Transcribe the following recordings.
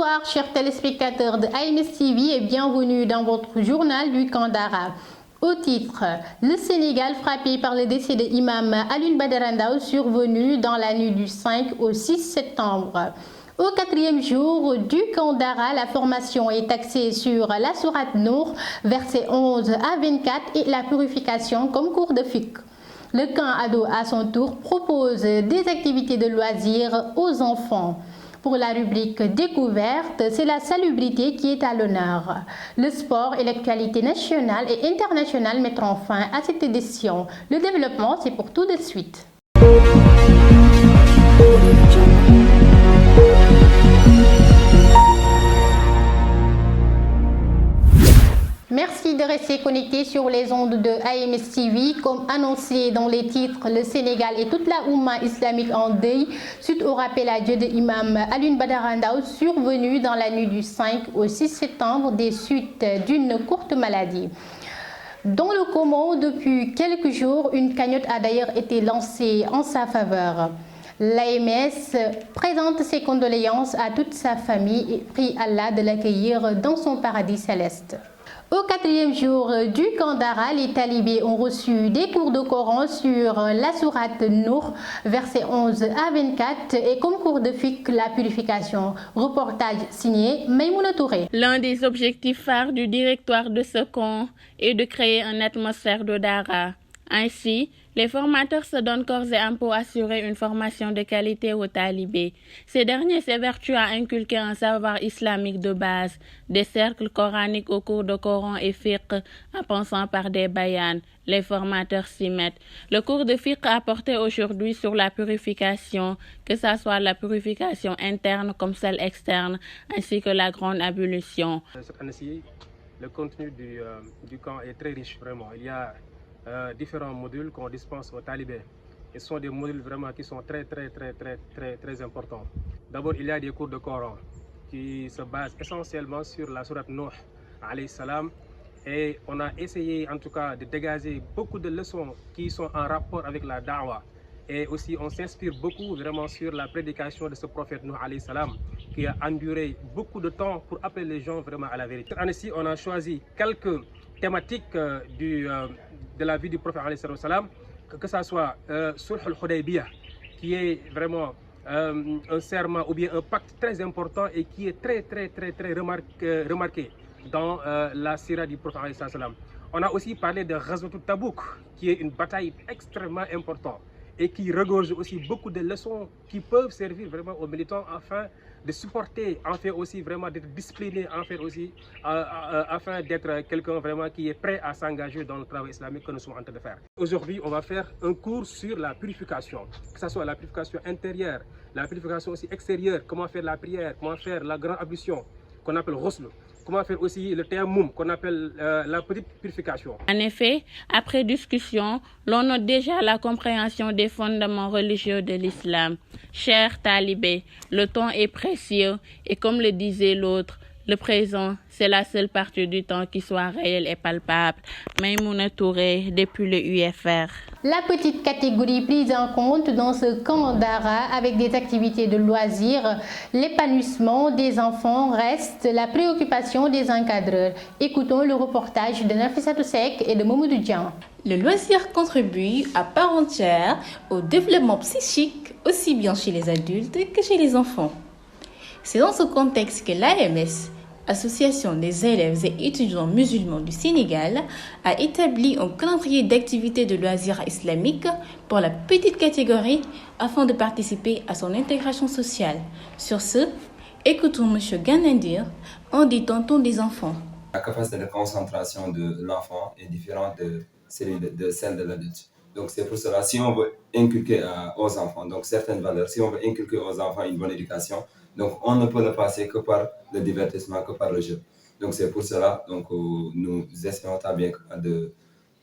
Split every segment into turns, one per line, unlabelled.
Bonsoir chers téléspectateurs de AMS TV et bienvenue dans votre journal du Kandara. Au titre, le Sénégal frappé par le décès de l'imam Alioune Badara Ndao survenu dans la nuit du 5 au 6 septembre. Au quatrième jour du Kandara, la formation est axée sur la sourate Nour, versets 11 à 24 et la purification comme cours de fiqh. Le camp ado à son tour propose des activités de loisirs aux enfants. Pour la rubrique découverte, c'est la salubrité qui est à l'honneur. Le sport et l'actualité nationale et internationale mettront fin à cette édition. Le développement, c'est pour tout de suite. Merci de rester connectés sur les ondes de AMS TV. Comme annoncé dans les titres, le Sénégal et toute la Oumma islamique en deuil suite au rappel à Dieu de l'imam Alioune Badara Ndao survenu dans la nuit du 5 au 6 septembre des suites d'une courte maladie. Dans le Coran, depuis quelques jours, une cagnotte a d'ailleurs été lancée en sa faveur. L'AMS présente ses condoléances à toute sa famille et prie Allah de l'accueillir dans son paradis céleste. Au quatrième jour du Kandara, les talibés ont reçu des cours de Coran sur la sourate Nour, versets 11 à 24, et comme cours de fiqh, la purification. Reportage signé Maïmouna Touré.
L'un des objectifs phares du directoire de ce camp est de créer une atmosphère de Dara. Ainsi, les formateurs se donnent corps et âme pour assurer une formation de qualité aux talibés. Ces derniers s'évertuent à inculquer un savoir islamique de base, des cercles coraniques au cours de Coran et fiqh, en pensant par des bayans. Les formateurs s'y mettent. Le cours de fiqh a porté aujourd'hui sur la purification, que ce soit la purification interne comme celle externe, ainsi que la grande ablution.
Cette année-ci, le contenu du camp est très riche, vraiment. Il y a différents modules qu'on dispense aux talibés. Et ce sont des modules vraiment qui sont très importants. D'abord, il y a des cours de Coran qui se basent essentiellement sur la sourate Nuh, alayhi salam. Et on a essayé en tout cas de dégager beaucoup de leçons qui sont en rapport avec la da'wah. Et aussi on s'inspire beaucoup vraiment sur la prédication de ce prophète Nuh alayhi salam qui a enduré beaucoup de temps pour appeler les gens vraiment à la vérité. Cette année-ci, on a choisi quelques thématiques de la vie du prophète alayhi salam, que ce soit Sulh al-Hudaybiyah, qui est vraiment un serment ou bien un pacte très important et qui est très remarqué dans la sira du prophète alayhi salam. On a aussi parlé de Ghazwat Tabouk, qui est une bataille extrêmement importante et qui regorge aussi beaucoup de leçons qui peuvent servir vraiment aux militants afin de supporter, afin aussi vraiment d'être discipliné, afin d'être quelqu'un vraiment qui est prêt à s'engager dans le travail islamique que nous sommes en train de faire. Aujourd'hui, on va faire un cours sur la purification, que ce soit la purification intérieure, la purification aussi extérieure, comment faire la prière, comment faire la grande ablution qu'on appelle ghusl, comment faire aussi le tayammum qu'on appelle la petite purification.
En effet, après discussion, l'on note déjà la compréhension des fondements religieux de l'islam. Chers talibés, le temps est précieux et comme le disait l'autre, le présent, c'est la seule partie du temps qui soit réelle et palpable. Maïmouna Touré, depuis le UFR.
La petite catégorie prise en compte dans ce camp d'Ara avec des activités de loisirs, l'épanouissement des enfants reste la préoccupation des encadreurs. Écoutons le reportage de Nafissatou Seck et de Mamoudou Dian.
Le loisir contribue à part entière au développement psychique aussi bien chez les adultes que chez les enfants. C'est dans ce contexte que l'AMS, Association des élèves et étudiants musulmans du Sénégal, a établi un calendrier d'activités de loisirs islamiques pour la petite catégorie afin de participer à son intégration sociale. Sur ce, écoutons M. Ganandir, un des tontons des enfants.
La capacité de concentration de l'enfant est différente de celle de l'adulte. Donc c'est pour cela, si on veut inculquer aux enfants donc certaines valeurs, si on veut inculquer aux enfants une bonne éducation, donc on ne peut le passer que par le divertissement, que par le jeu. Donc c'est pour cela donc nous essayons bien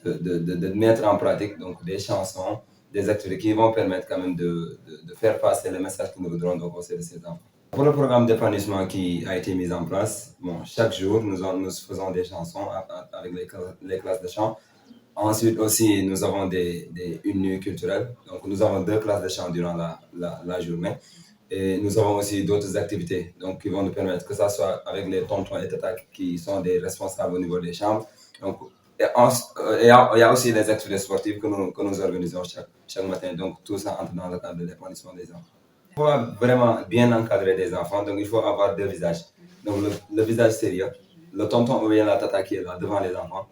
de mettre en pratique donc des chansons, des activités qui vont permettre quand même de faire passer le message que nous voudrons donc au sein de ces enfants. Pour le programme d'épanouissement qui a été mis en place, chaque jour nous faisons des chansons avec les classes de chant. Ensuite aussi, nous avons une nuit culturelle. Donc, nous avons 2 classes de chant durant la journée. Et nous avons aussi d'autres activités donc, qui vont nous permettre, que ce soit avec les tontons et tatas qui sont des responsables au niveau des chambres. Donc, il y a aussi les activités sportives que nous organisons chaque matin. Donc, tout ça entre dans le cadre de l'épanouissement des enfants. Il faut vraiment bien encadrer des enfants, donc il faut avoir deux visages. Donc, le visage sérieux, le tonton ou bien la tata qui est là devant les enfants.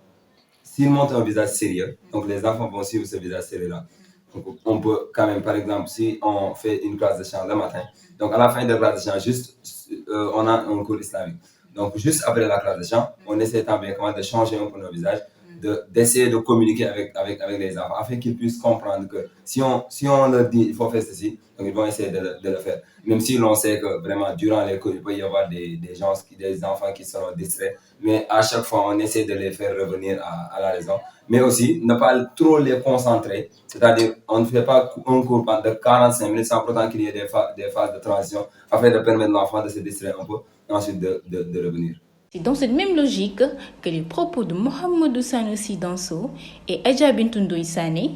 S'il montre un visage sérieux, donc les enfants vont suivre ce visage sérieux-là. Donc, on peut quand même, par exemple, si on fait une classe de chant le matin, donc à la fin de la classe de chant, on a un cours islamique. Donc, juste après la classe de chant, on essaie tant bien comment de changer un peu nos visages, d'essayer de communiquer avec les enfants, afin qu'ils puissent comprendre que si on leur dit il faut faire ceci, donc ils vont essayer de le faire. Même si l'on sait que vraiment, durant les cours, il peut y avoir des enfants qui seront distraits, mais à chaque fois, on essaie de les faire revenir à la raison. Mais aussi, ne pas trop les concentrer, c'est-à-dire on ne fait pas un cours de 45 minutes sans pourtant qu'il y ait des phases de transition, afin de permettre à l'enfant de se distraire un peu, et ensuite de revenir.
C'est dans cette même logique que les propos de Mohamedou Sanoussi Danso et Adja Bintoundou Sané,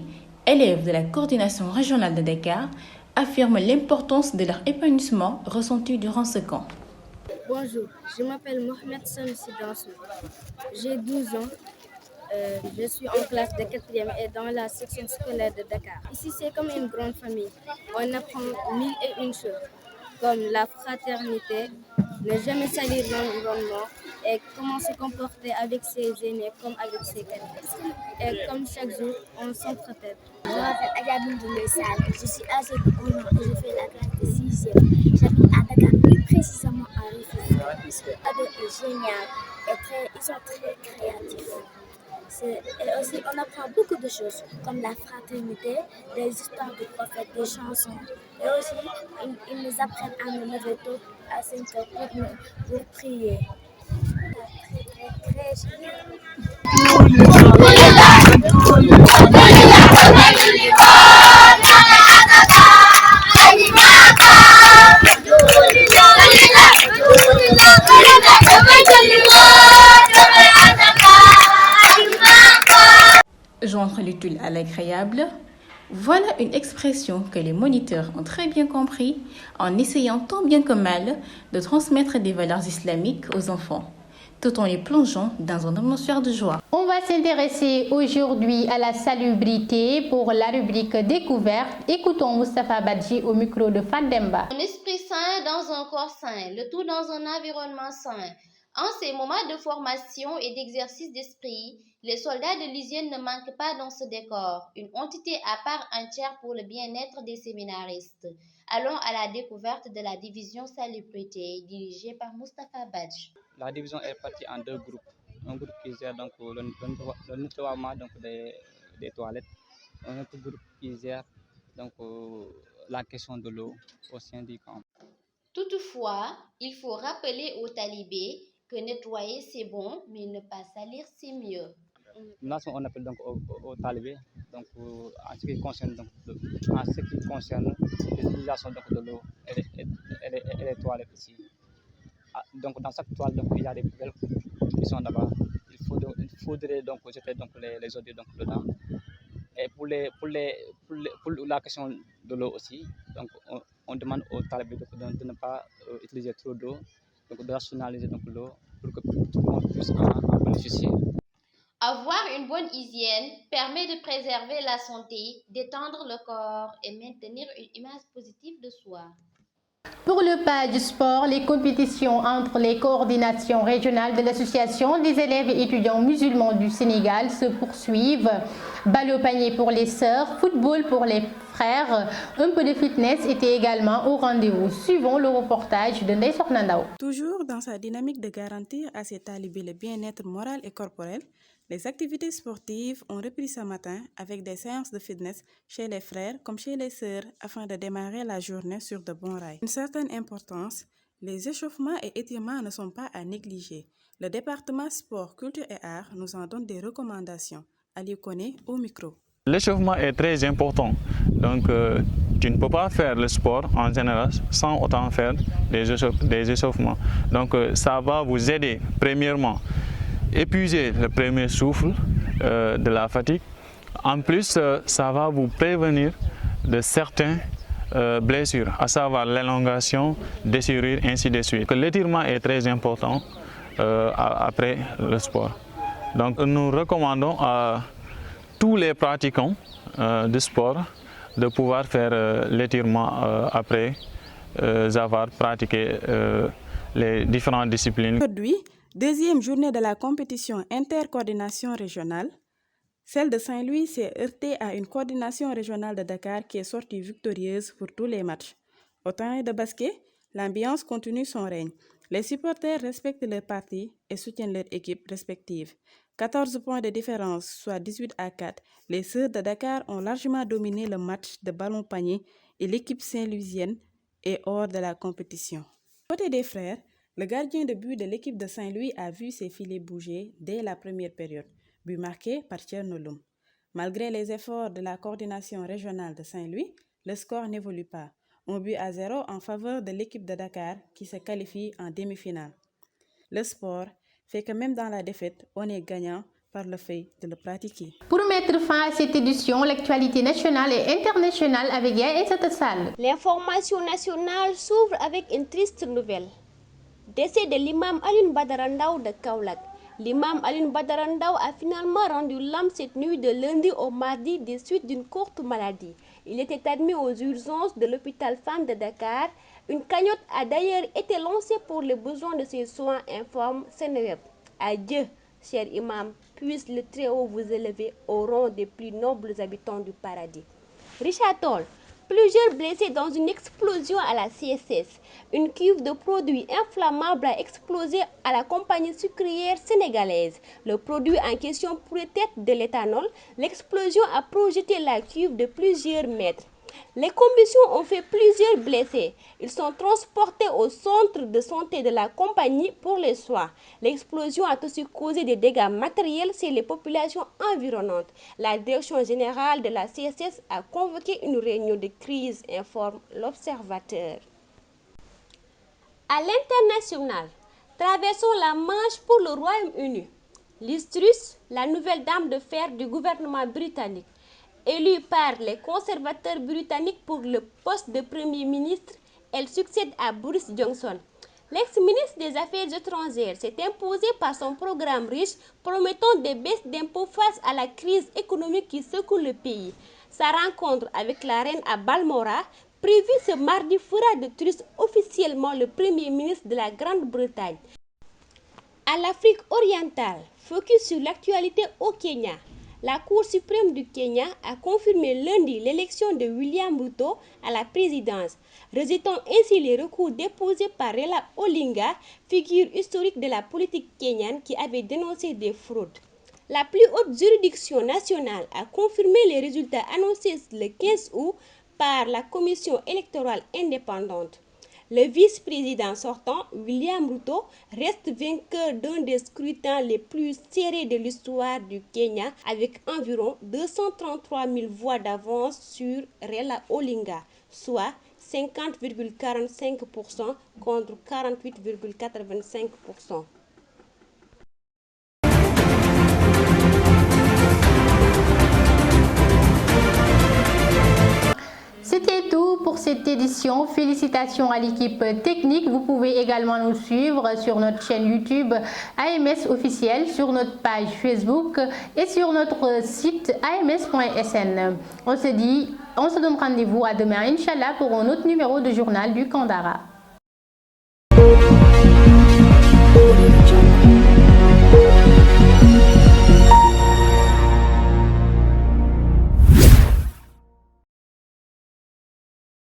élèves de la coordination régionale de Dakar, affirment l'importance de leur épanouissement ressenti durant ce camp.
Bonjour, je m'appelle Mohamed Sanoussi Danso. J'ai 12 ans. Je suis en classe de 4e et dans la section scolaire de Dakar. Ici, c'est comme une grande famille. On apprend 1001 choses, comme la fraternité, ne jamais salir l'environnement et comment se comporter avec ses aînés comme avec ses cadets. Et comme chaque jour, on s'entretient.
Je m'appelle Adja Bintoundou Sané. Je suis âgée de 11 ans et je fais la classe de 6e. J'habite à Dakar, plus précisément à Rufisque. Ado est génial et ils sont très créatifs. Et aussi, on apprend beaucoup de choses, comme la fraternité, des histoires de prophètes, des chansons. Et aussi, ils nous apprennent à nous lever tôt à 5 heures pour prier. Très génial.
Joindre l'utile à l'agréable, voilà une expression que les moniteurs ont très bien compris en essayant tant bien que mal de transmettre des valeurs islamiques aux enfants, tout en les plongeant dans une atmosphère de joie.
On va s'intéresser aujourd'hui à la salubrité pour la rubrique découverte. Écoutons Moustapha Badji au micro de Fademba.
Un esprit sain dans un corps sain, le tout dans un environnement sain. En ces moments de formation et d'exercice d'esprit, les soldats de l'hygiène ne manquent pas dans ce décor, une entité à part entière pour le bien-être des séminaristes. Allons à la découverte de la division salubrité dirigée par Moustapha Badji.
La division est partie en deux groupes. Un groupe qui gère donc le nettoiement donc des toilettes, un autre groupe qui gère donc la question de l'eau au sein du camp.
Toutefois, il faut rappeler aux talibés que nettoyer c'est bon, mais ne pas salir c'est mieux.
Là, on appelle donc aux talibés, donc en ce qui concerne l'utilisation de l'eau et les toilettes ici. Donc dans chaque toilette, donc, il y a des poubelles qui sont là-bas. Il faudrait donc jeter donc les ordures donc dedans. Et pour la question de l'eau aussi, donc on demande aux talibés de ne pas utiliser trop d'eau, donc de rationaliser donc l'eau pour que tout le monde puisse en bénéficier.
Avoir une bonne hygiène permet de préserver la santé, d'étendre le corps et maintenir une image positive de soi.
Pour le pas du sport, les compétitions entre les coordinations régionales de l'Association des élèves et étudiants musulmans du Sénégal se poursuivent. Balle au panier pour les sœurs, football pour les frères, un peu de fitness était également au rendez-vous. Suivons le reportage de Ndeye Sokhna Ndaw.
Toujours dans sa dynamique de garantir à ses talibés le bien-être moral et corporel, les activités sportives ont repris ce matin avec des séances de fitness chez les frères comme chez les sœurs afin de démarrer la journée sur de bons rails. Une certaine importance, les échauffements et étirements ne sont pas à négliger. Le département sport, culture et art nous en donne des recommandations. Ali Koné au micro.
L'échauffement est très important. Donc, tu ne peux pas faire le sport en général sans autant faire des échauffements. Donc, ça va vous aider, premièrement, épuiser le premier souffle de la fatigue. En plus, ça va vous prévenir de certains blessures, à savoir l'élongation, déchirure, ainsi de suite. L'étirement est très important après le sport. Donc nous recommandons à tous les pratiquants de sport de pouvoir faire l'étirement après avoir pratiqué les différentes disciplines.
Aujourd'hui, deuxième journée de la compétition intercoordination régionale, celle de Saint-Louis s'est heurtée à une coordination régionale de Dakar qui est sortie victorieuse pour tous les matchs. Au terrain de basket, l'ambiance continue son règne. Les supporters respectent leur parti et soutiennent leur équipe respective. 14 points de différence, soit 18-4. Les Sœurs de Dakar ont largement dominé le match de ballon-panier et l'équipe saint-louisienne est hors de la compétition. Côté des frères, le gardien de but de l'équipe de Saint-Louis a vu ses filets bouger dès la première période, but marqué par Tchernoloum. Malgré les efforts de la coordination régionale de Saint-Louis, le score n'évolue pas. 1-0 en faveur de l'équipe de Dakar qui se qualifie en demi-finale. Le sport fait que même dans la défaite, on est gagnant par le fait de le pratiquer.
Pour mettre fin à cette édition, l'actualité nationale et internationale avec Yael Satassal.
L'information nationale s'ouvre avec une triste nouvelle. Décès de l'imam Alioune Badara Ndao de Kaolack. L'imam Alioune Badara Ndao a finalement rendu l'âme cette nuit de lundi au mardi des suites d'une courte maladie. Il était admis aux urgences de l'hôpital Fann de Dakar. Une cagnotte a d'ailleurs été lancée pour les besoins de ses soins, informe Seneweb. Adieu, cher imam, puisse le Très-Haut vous élever au rang des plus nobles habitants du paradis. Richard Toll. Plusieurs blessés dans une explosion à la CSS. Une cuve de produits inflammables a explosé à la compagnie sucrière sénégalaise. Le produit en question pourrait être de l'éthanol. L'explosion a projeté la cuve de plusieurs mètres. Les combustions ont fait plusieurs blessés. Ils sont transportés au centre de santé de la compagnie pour les soins. L'explosion a aussi causé des dégâts matériels chez les populations environnantes. La direction générale de la CSS a convoqué une réunion de crise, informe l'Observateur. À l'international, traversons la Manche pour le Royaume-Uni. Liz Truss, la nouvelle dame de fer du gouvernement britannique, élue par les conservateurs britanniques pour le poste de Premier ministre, elle succède à Boris Johnson. L'ex-ministre des Affaires étrangères s'est imposé par son programme riche, promettant des baisses d'impôts face à la crise économique qui secoue le pays. Sa rencontre avec la reine à Balmoral, prévue ce mardi, fera de Truss officiellement le Premier ministre de la Grande-Bretagne. À l'Afrique orientale, focus sur l'actualité au Kenya. La Cour suprême du Kenya a confirmé lundi l'élection de William Ruto à la présidence, rejetant ainsi les recours déposés par Raila Odinga, figure historique de la politique kenyane qui avait dénoncé des fraudes. La plus haute juridiction nationale a confirmé les résultats annoncés le 15 août par la commission électorale indépendante. Le vice-président sortant, William Ruto, reste vainqueur d'un des scrutins les plus serrés de l'histoire du Kenya avec environ 233 000 voix d'avance sur Raila Odinga, soit 50,45% contre 48,85%.
C'était tout pour cette édition. Félicitations à l'équipe technique. Vous pouvez également nous suivre sur notre chaîne YouTube AMS officiel, sur notre page Facebook et sur notre site ams.sn. On se donne rendez-vous à demain, Inch'Allah, pour un autre numéro de journal du Kandara.